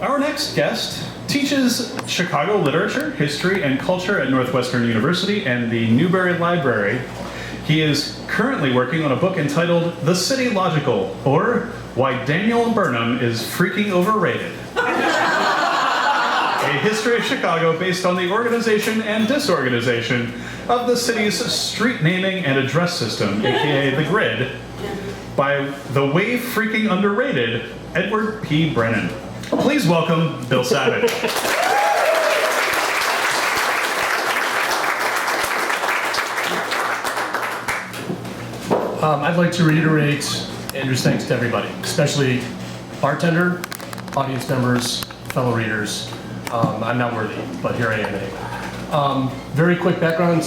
Our next guest teaches Chicago literature, history, and culture at Northwestern University and the Newberry Library. He is currently working on a book entitled The City Logical, or Why Daniel Burnham is Freaking Overrated. A history of Chicago based on the organization and disorganization of the city's street naming and address system, aka the grid, by the way freaking underrated Edward P. Brennan. Please welcome Bill Savage. I'd like to reiterate Andrew's thanks to everybody, especially bartender, audience members, fellow readers. I'm not worthy, but here I am anyway. Very quick background,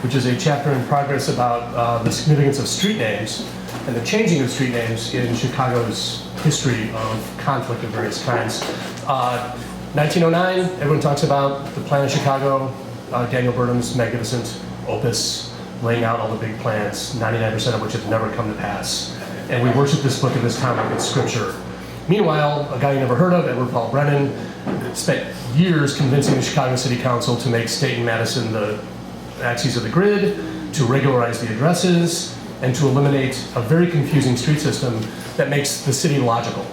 which is a chapter in progress about the significance of street names and the changing of street names in Chicago's history of conflict of various kinds. 1909, everyone talks about the plan of Chicago, Daniel Burnham's magnificent opus, laying out all the big plans, 99% of which have never come to pass. And we worship this book in this town like it's scripture. Meanwhile, a guy you never heard of, Edward Paul Brennan, spent years convincing the Chicago City Council to make State and Madison the axes of the grid, to regularize the addresses, and to eliminate a very confusing street system that makes the city logical.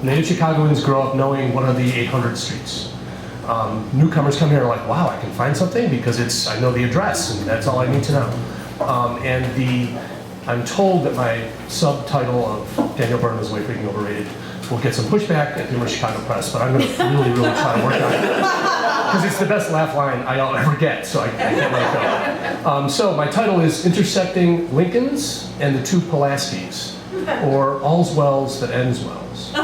Native Chicagoans grow up knowing what are the 800 streets. Newcomers come here and are like, wow, I can find something because I know the address and that's all I need to know. I'm told that my subtitle of Daniel Burnham is Way Freaking Overrated will get some pushback at the University of Chicago Press, but I'm going to really, really try to work on it. Because it's the best laugh line I'll ever get, so I can't let it go. So my title is Intersecting Lincolns and the Two Pulaskis, or All's Wells That Ends Wells. I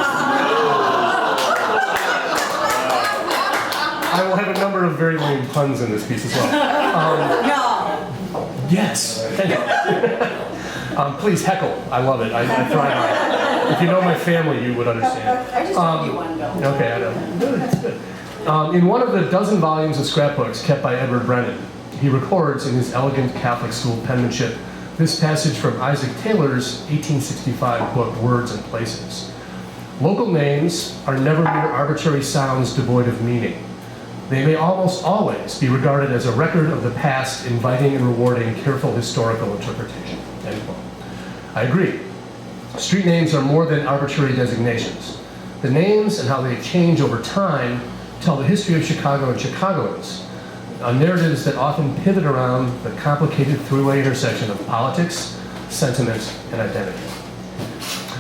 will have a number of very lame puns in this piece as well. Yes, thank you. Please heckle. I love it. I thrive on it. If you know my family, you would understand. I just hope you one, Bill. Okay, I know. Good, it's good. In one of the dozen volumes of scrapbooks kept by Edward Brennan, he records in his elegant Catholic school penmanship this passage from Isaac Taylor's 1865 book, Words and Places. Local names are never mere arbitrary sounds devoid of meaning. They may almost always be regarded as a record of the past, inviting and rewarding careful historical interpretation. End quote. I agree. Street names are more than arbitrary designations. The names and how they change over time tell the history of Chicago and Chicagoans, narratives that often pivot around the complicated three-way intersection of politics, sentiment, and identity.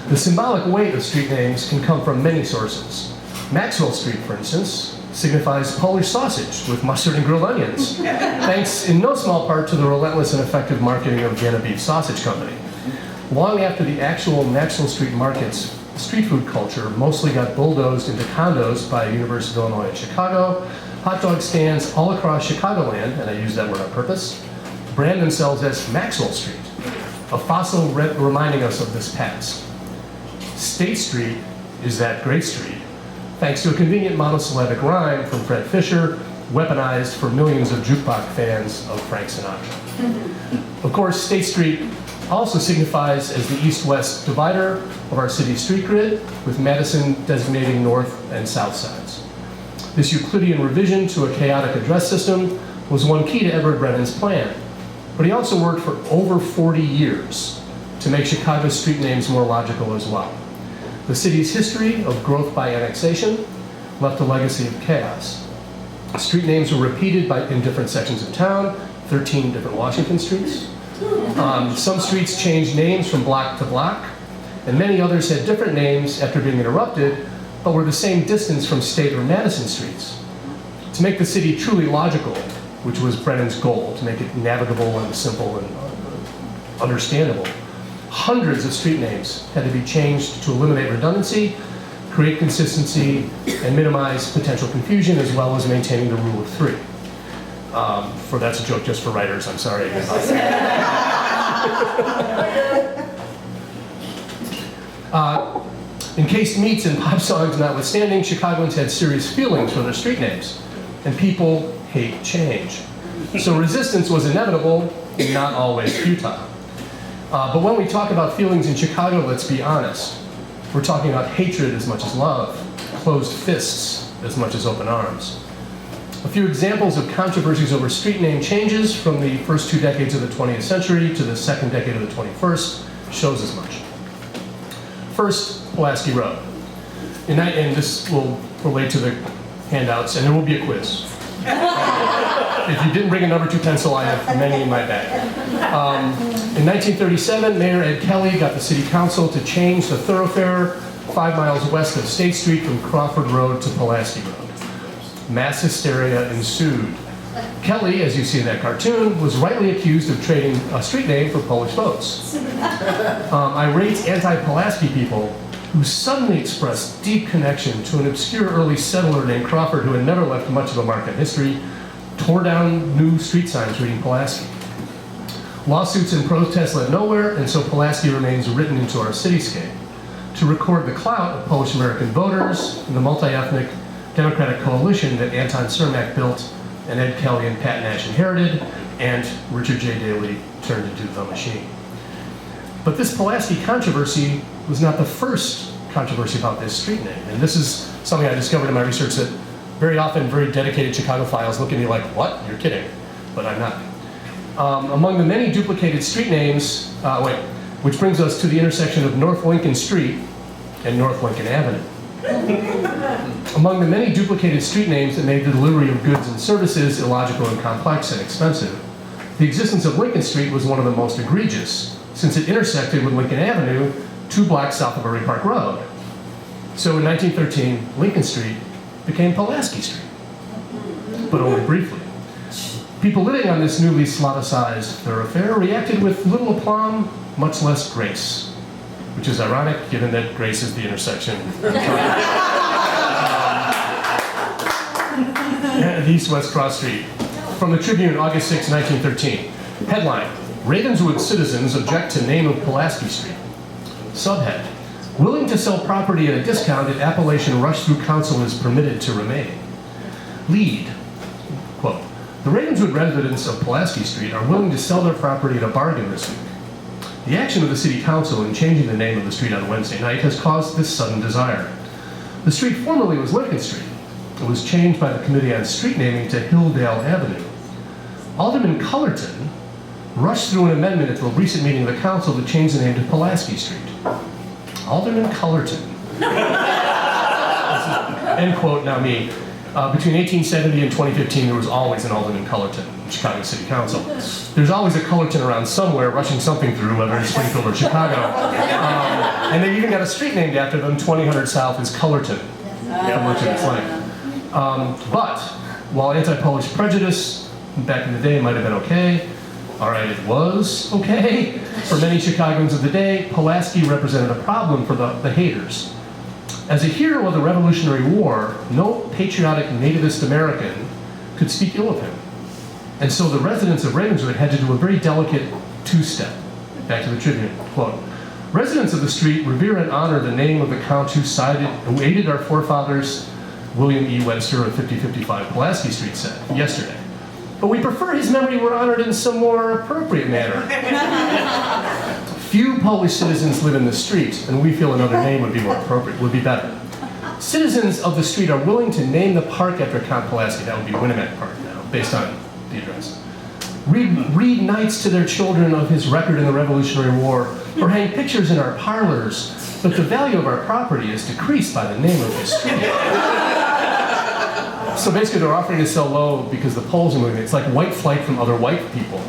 The symbolic weight of street names can come from many sources. Maxwell Street, for instance, signifies Polish sausage with mustard and grilled onions, thanks in no small part to the relentless and effective marketing of Vienna Beef Sausage Company. Long after the actual Maxwell Street markets, street food culture mostly got bulldozed into condos by University of Illinois at Chicago. Hot dog stands all across Chicagoland, and I use that word on purpose, brand themselves as Maxwell Street, a fossil reminding us of this past. State Street is that great street, thanks to a convenient monosyllabic rhyme from Fred Fisher, weaponized for millions of jukebox fans of Frank Sinatra. Of course, State Street also signifies as the east-west divider of our city's street grid, with Madison designating north and south sides. This Euclidean revision to a chaotic address system was one key to Edward Brennan's plan, but he also worked for over 40 years to make Chicago's street names more logical as well. The city's history of growth by annexation left a legacy of chaos. Street names were repeated in different sections of town, 13 different Washington streets. Some streets changed names from block to block, and many others had different names after being interrupted, but were the same distance from State or Madison streets. To make the city truly logical, which was Brennan's goal, to make it navigable and simple and understandable, hundreds of street names had to be changed to eliminate redundancy, create consistency, and minimize potential confusion, as well as maintaining the rule of three. That's a joke just for writers, I'm sorry. Encased meats and pop songs notwithstanding, Chicagoans had serious feelings for their street names, and people hate change. So resistance was inevitable, and not always futile. But when we talk about feelings in Chicago, let's be honest. We're talking about hatred as much as love. closed fists as much as open arms. A few examples of controversies over street name changes from the first 2 decades of the 20th century to the second decade of the 21st shows as much. First, Pulaski Road. And this will relate to the handouts, and there will be a quiz. If you didn't bring a number 2 pencil, I have many in my bag. In 1937, Mayor Ed Kelly got the city council to change the thoroughfare 5 miles west of State Street from Crawford Road to Pulaski Road. Mass hysteria ensued. Kelly, as you see in that cartoon, was rightly accused of trading a street name for Polish votes. Irate anti-Pulaski people who suddenly expressed deep connection to an obscure early settler named Crawford who had never left much of a mark in history, tore down new street signs reading Pulaski. Lawsuits and protests led nowhere, and so Pulaski remains written into our cityscape to record the clout of Polish-American voters and the multi-ethnic Democratic coalition that Anton Cermak built and Ed Kelly and Pat Nash inherited, and Richard J. Daley turned into the machine. But this Pulaski controversy was not the first controversy about this street name. And this is something I discovered in my research that very often very dedicated Chicagophiles look at me like, what? You're kidding. But I'm not. Among the many duplicated street names, which brings us to the intersection of North Lincoln Street and North Lincoln Avenue. Among the many duplicated street names that made the delivery of goods and services illogical and complex and expensive, the existence of Lincoln Street was one of the most egregious, since it intersected with Lincoln Avenue 2 blocks south of Murray Park Road. So in 1913, Lincoln Street became Pulaski Street, but only briefly. People living on this newly Slavicized thoroughfare reacted with little aplomb, much less grace, which is ironic given that Grace is the intersection of East-West Cross Street. From the Tribune, August 6, 1913. Headline, Ravenswood citizens object to name of Pulaski Street. Subhead, willing to sell property at a discount if Appalachian rush-through council is permitted to remain. Lead, quote, the Ravenswood residents of Pulaski Street are willing to sell their property at a bargain this week. The action of the city council in changing the name of the street on Wednesday night has caused this sudden desire. The street formerly was Lincoln Street. It was changed by the Committee on Street Naming to Hilldale Avenue. Alderman Cullerton rushed through an amendment at the recent meeting of the council to change the name to Pulaski Street. Alderman Cullerton. End quote, now me. Between 1870 and 2015, there was always an Alderman Cullerton in Chicago City Council. There's always a Cullerton around somewhere rushing something through, whether it's Springfield or Chicago. And they even got a street named after them. 2000 South is Cullerton. How much of it's like. But while anti-Polish prejudice back in the day might have been okay, all right, it was okay for many Chicagoans of the day, Pulaski represented a problem for the haters. As a hero of the Revolutionary War, no patriotic nativist American could speak ill of him. And so the residents of Ravenswood had to do a very delicate 2-step. Back to the Tribune, quote, residents of the street revere and honor the name of the count who aided our forefathers, William E. Webster of 5055 Pulaski Street said yesterday. But we prefer his memory were honored in some more appropriate manner. Few Polish citizens live in the street, and we feel another name would be more appropriate, would be better. Citizens of the street are willing to name the park after Count Pulaski. That would be Winnemac Park now, based on the address. Read nights to their children of his record in the Revolutionary War, or hang pictures in our parlors, but the value of our property is decreased by the name of his street. So basically they're offering to sell low because the Poles are moving. It's like white flight from other white people.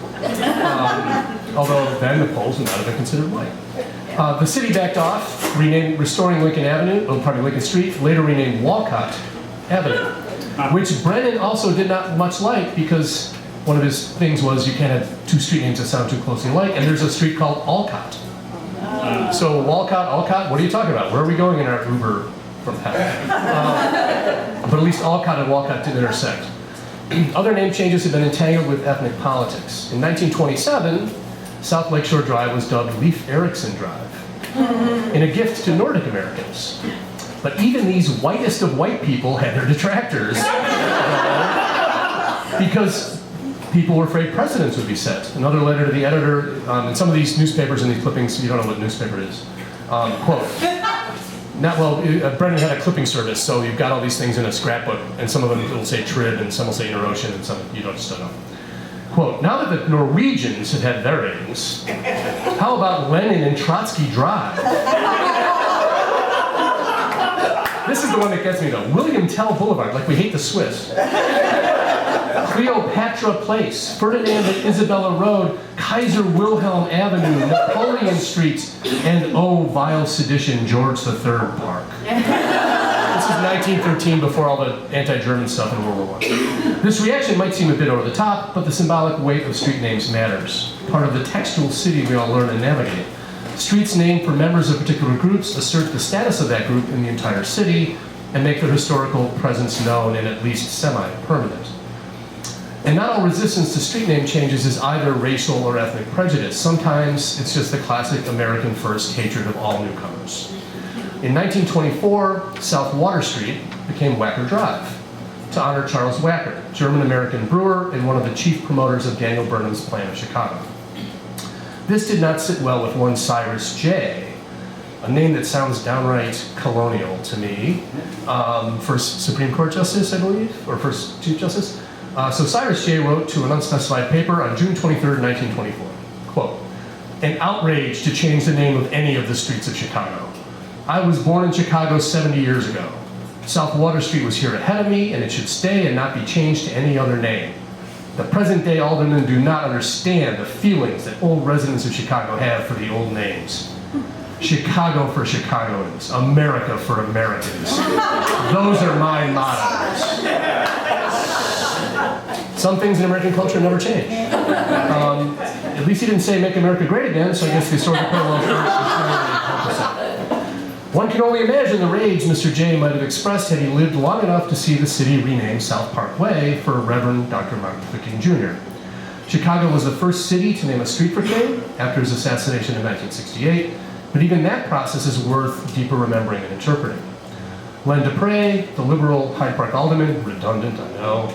Although then the Poles would not have been considered white. The city backed off, restoring Lincoln Street, later renamed Walcott Avenue, which Brennan also did not much like because one of his things was you can't have 2 street names that sound too closely alike, and there's a street called Alcott. So Walcott, Alcott, what are you talking about? Where are we going in our Uber from heaven? But at least Alcott and Walcott did intersect. Other name changes have been entangled with ethnic politics. In 1927, South Lakeshore Drive was dubbed Leif Erikson Drive, in a gift to Nordic Americans. But even these whitest of white people had their detractors, because people were afraid precedents would be set. Another letter to the editor, in some of these newspapers and these clippings, you don't know what newspaper it is. Quote, Brennan had a clipping service, so you've got all these things in a scrapbook, and some of them will say Trib, and some will say Interocean, and some you just don't know. Quote, now that the Norwegians have had their innings, how about Lenin and Trotsky Drive? This is the one that gets me though. William Tell Boulevard, like we hate the Swiss. Cleopatra Place, Ferdinand and Isabella Road, Kaiser Wilhelm Avenue, Napoleon Street, and oh, vile sedition, George III Park. This is 1913, before all the anti-German stuff in World War I. This reaction might seem a bit over the top, but the symbolic weight of street names matters. Part of the textual city we all learn and navigate. Streets named for members of particular groups assert the status of that group in the entire city and make their historical presence known and at least semi-permanent. And not all resistance to street name changes is either racial or ethnic prejudice. Sometimes it's just the classic American first hatred of all newcomers. In 1924, South Water Street became Wacker Drive to honor Charles Wacker, German-American brewer and one of the chief promoters of Daniel Burnham's plan of Chicago. This did not sit well with one Cyrus J., a name that sounds downright colonial to me. First Supreme Court Justice, I believe, or first Chief Justice. So Cyrus J. wrote to an unspecified paper on June 23rd, 1924, quote, an outrage to change the name of any of the streets of Chicago. I was born in Chicago 70 years ago. South Water Street was here ahead of me, and it should stay and not be changed to any other name. The present-day aldermen do not understand the feelings that old residents of Chicago have for the old names. Chicago for Chicagoans, America for Americans. Those are my mottos. Some things in American culture never change. At least he didn't say make America great again, so I guess the historical parallels are one can only imagine the rage Mr. J might have expressed had he lived long enough to see the city renamed South Park Way for Reverend Dr. Martin Luther King Jr. Chicago was the first city to name a street for King after his assassination in 1968, but even that process is worth deeper remembering and interpreting. Len Dupre, the liberal Hyde Park alderman, redundant, I know,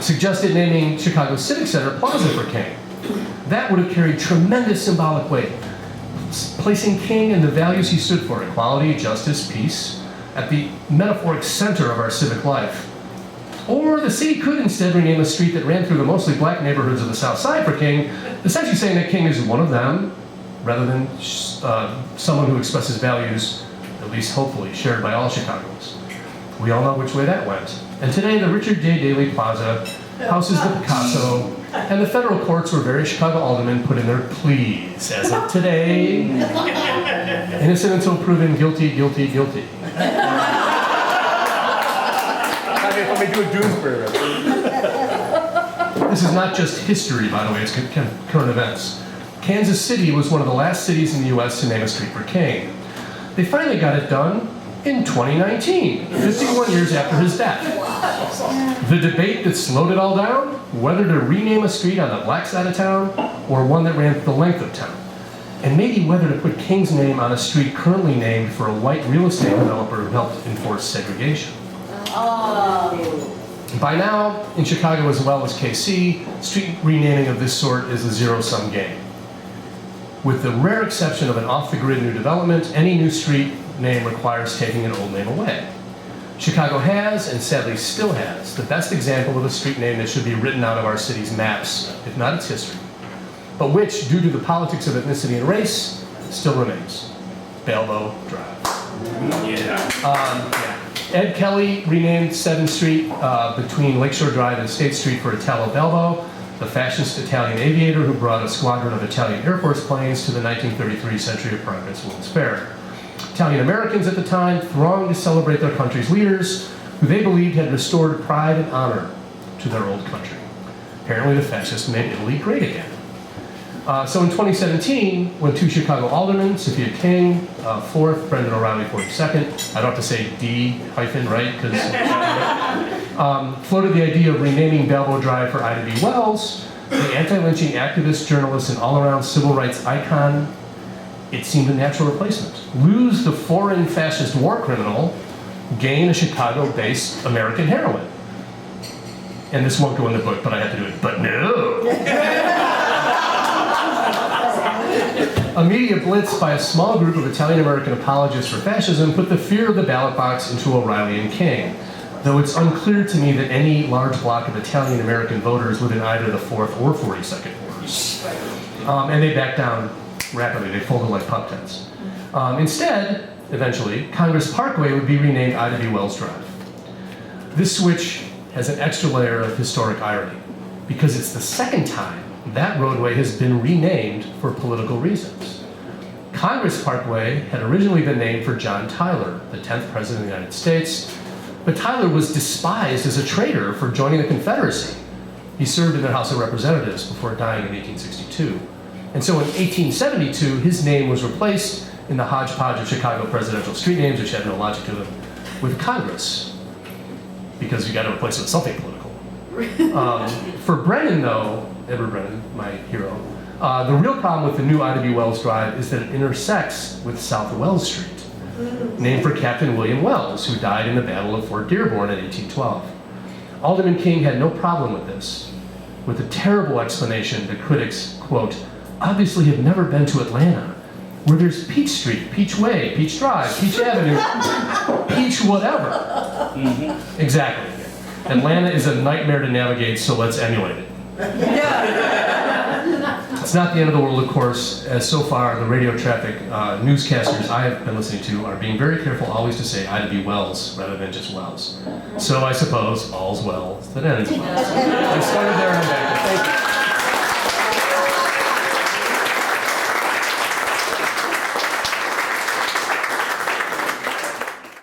suggested naming Chicago Civic Center Plaza for King. That would have carried tremendous symbolic weight, placing King and the values he stood for, equality, justice, peace, at the metaphoric center of our civic life. Or the city could instead rename a street that ran through the mostly black neighborhoods of the South Side for King, essentially saying that King is one of them, rather than someone who expresses values, at least hopefully, shared by all Chicagoans. We all know which way that went. And today, the Richard J. Daley Plaza houses the Picasso, and the federal courts where various Chicago aldermen put in their pleas. As of today, innocent until proven guilty, guilty, guilty. Let me do a Doonesbury reference. This is not just history, by the way, it's current events. Kansas City was one of the last cities in the U.S. to name a street for King. They finally got it done in 2019, 51 years after his death. The debate that slowed it all down, whether to rename a street on the black side of town or one that ran the length of town, and maybe whether to put King's name on a street currently named for a white real estate developer who helped enforce segregation. By now, in Chicago as well as KC, street renaming of this sort is a zero-sum game. With the rare exception of an off-the-grid new development, any new street name requires taking an old name away. Chicago has, and sadly still has, the best example of a street name that should be written out of our city's maps, if not its history, but which, due to the politics of ethnicity and race, still remains. Balbo Drive. Ed Kelly renamed 7th Street between Lakeshore Drive and State Street for Italo Balbo, the fascist Italian aviator who brought a squadron of Italian Air Force planes to the 1933 Century of Progress World's Fair. Italian Americans at the time thronged to celebrate their country's leaders, who they believed had restored pride and honor to their old country. Apparently the fascists made Italy great again. So in 2017, when two Chicago aldermen, Sophia King, 4th, Brendan O'Reilly, 42nd, I don't have to say D hyphen, right? Because floated the idea of renaming Balbo Drive for Ida B. Wells, the anti-lynching activist, journalist, and all-around civil rights icon, it seemed a natural replacement. Lose the foreign fascist war criminal, gain a Chicago-based American heroine. And this won't go in the book, but I had to do it. But no! A media blitz by a small group of Italian-American apologists for fascism put the fear of the ballot box into O'Reilly and King, though it's unclear to me that any large block of Italian-American voters within either the 4th or 42nd wards. And they backed down rapidly. They folded like pup tents. Instead, eventually, Congress Parkway would be renamed Ida B. Wells Drive. This switch has an extra layer of historic irony, because it's the second time that roadway has been renamed for political reasons. Congress Parkway had originally been named for John Tyler, the 10th President of the United States, but Tyler was despised as a traitor for joining the Confederacy. He served in the House of Representatives before dying in 1862. And so in 1872, his name was replaced in the hodgepodge of Chicago presidential street names, which had no logic to them, with Congress, because you got to replace it with something political. For Brennan, though, Edward Brennan, my hero, the real problem with the new Ida B. Wells Drive is that it intersects with South Wells Street, named for Captain William Wells, who died in the Battle of Fort Dearborn in 1812. Alderman King had no problem with this, with a terrible explanation that critics, quote, obviously have never been to Atlanta, where there's Peach Street, Peach Way, Peach Drive, Peach Avenue, Peach whatever. Exactly. Atlanta is a nightmare to navigate, so let's emulate it. It's not the end of the world, of course, as so far the radio traffic newscasters I have been listening to are being very careful always to say Ida B. Wells rather than just Wells. So I suppose all's well that ends well. I started there and I'm back. Thank you.